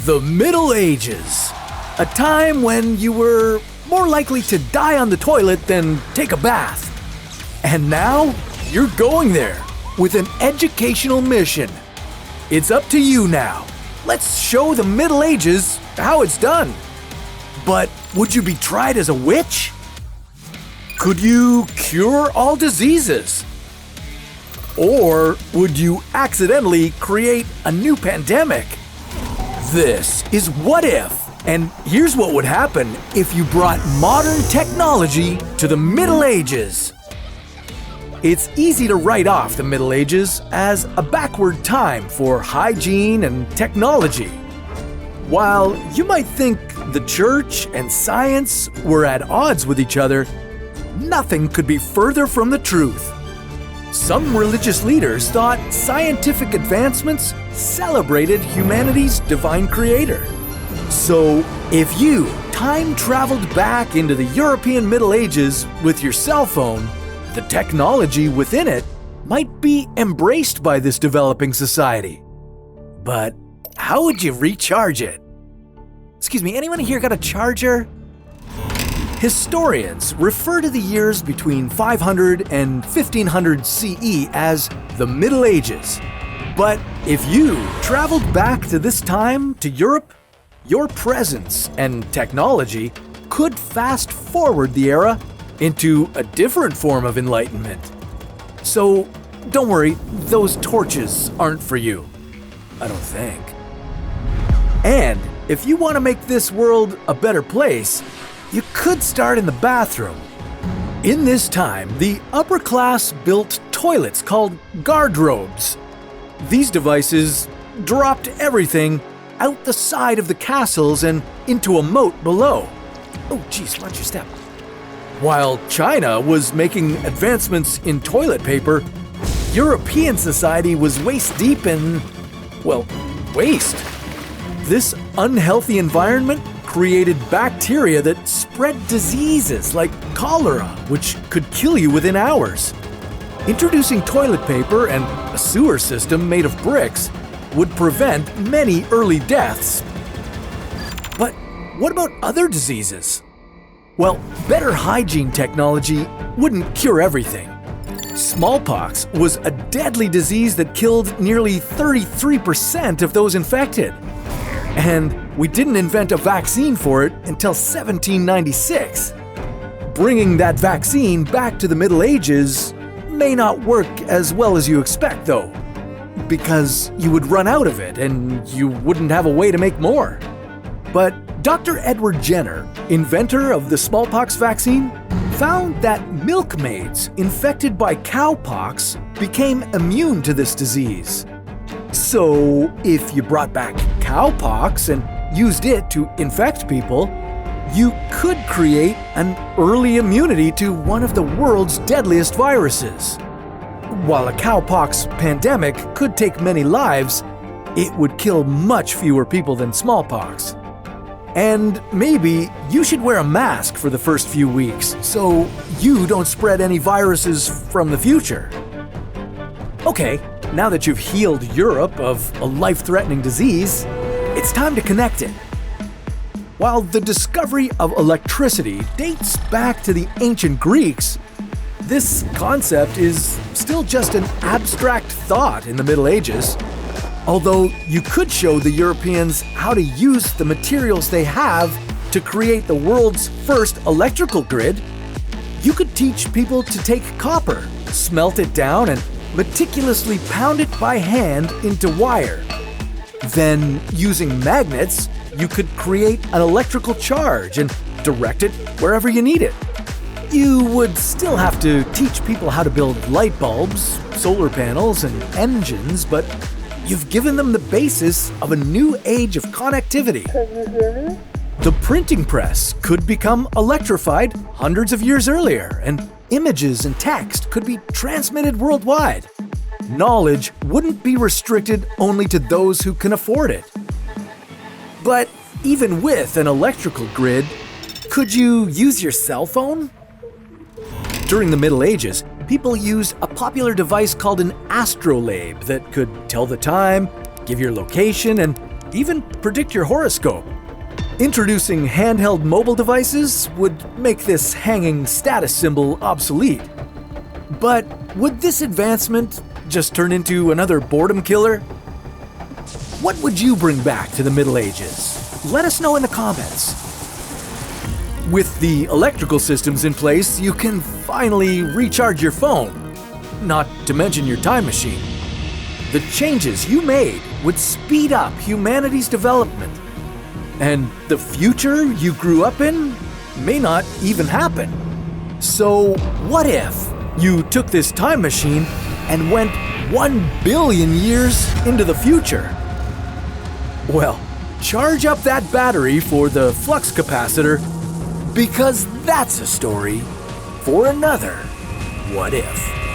The Middle Ages, a time when you were more likely to die on the toilet than take a bath. And now, you're going there with an educational mission. It's up to you now. Let's show the Middle Ages how it's done. But would you be tried as a witch? Could you cure all diseases? Or would you accidentally create a new pandemic? This is What If, and here's what would happen if you brought modern technology to the Middle Ages. It's easy to write off the Middle Ages as a backward time for hygiene and technology. While you might think the church and science were at odds with each other, nothing could be further from the truth. Some religious leaders thought scientific advancements celebrated humanity's divine creator. So, if you time-traveled back into the European Middle Ages with your cell phone, the technology within it might be embraced by this developing society. But how would you recharge it? Excuse me, anyone here got a charger? Historians refer to the years between 500 and 1500 CE as the Middle Ages. But if you traveled back to this time to Europe, your presence and technology could fast forward the era into a different form of enlightenment. So don't worry, those torches aren't for you. I don't think. And if you want to make this world a better place, you could start in the bathroom. In this time, the upper class built toilets called garderobes. These devices dropped everything out the side of the castles and into a moat below. Oh geez, watch your step. While China was making advancements in toilet paper, European society was waist-deep in, well, waste. This unhealthy environment created bacteria that spread diseases like cholera, which could kill you within hours. Introducing toilet paper and a sewer system made of bricks would prevent many early deaths. But what about other diseases? Well, better hygiene technology wouldn't cure everything. Smallpox was a deadly disease that killed nearly 33% of those infected. And we didn't invent a vaccine for it until 1796. Bringing that vaccine back to the Middle Ages may not work as well as you expect, though, because you would run out of it and you wouldn't have a way to make more. But Dr. Edward Jenner, inventor of the smallpox vaccine, found that milkmaids infected by cowpox became immune to this disease. So, if you brought back cowpox and used it to infect people, you could create an early immunity to one of the world's deadliest viruses. While a cowpox pandemic could take many lives, it would kill much fewer people than smallpox. And maybe you should wear a mask for the first few weeks so you don't spread any viruses from the future. Okay, now that you've healed Europe of a life-threatening disease, it's time to connect it. While the discovery of electricity dates back to the ancient Greeks, this concept is still just an abstract thought in the Middle Ages. Although you could show the Europeans how to use the materials they have to create the world's first electrical grid, you could teach people to take copper, smelt it down, and meticulously pound it by hand into wire. Then, using magnets, you could create an electrical charge and direct it wherever you need it. You would still have to teach people how to build light bulbs, solar panels, and engines, but you've given them the basis of a new age of connectivity. Can you hear me? The printing press could become electrified hundreds of years earlier, and images and text could be transmitted worldwide. Knowledge wouldn't be restricted only to those who can afford it. But even with an electrical grid, could you use your cell phone? During the Middle Ages, people used a popular device called an astrolabe that could tell the time, give your location, and even predict your horoscope. Introducing handheld mobile devices would make this hanging status symbol obsolete. But would this advancement just turn into another boredom killer? What would you bring back to the Middle Ages? Let us know in the comments. With the electrical systems in place, you can finally recharge your phone, not to mention your time machine. The changes you made would speed up humanity's development. And the future you grew up in may not even happen. So what if you took this time machine and went 1 billion years into the future? Well, charge up that battery for the flux capacitor, because that's a story for another What If.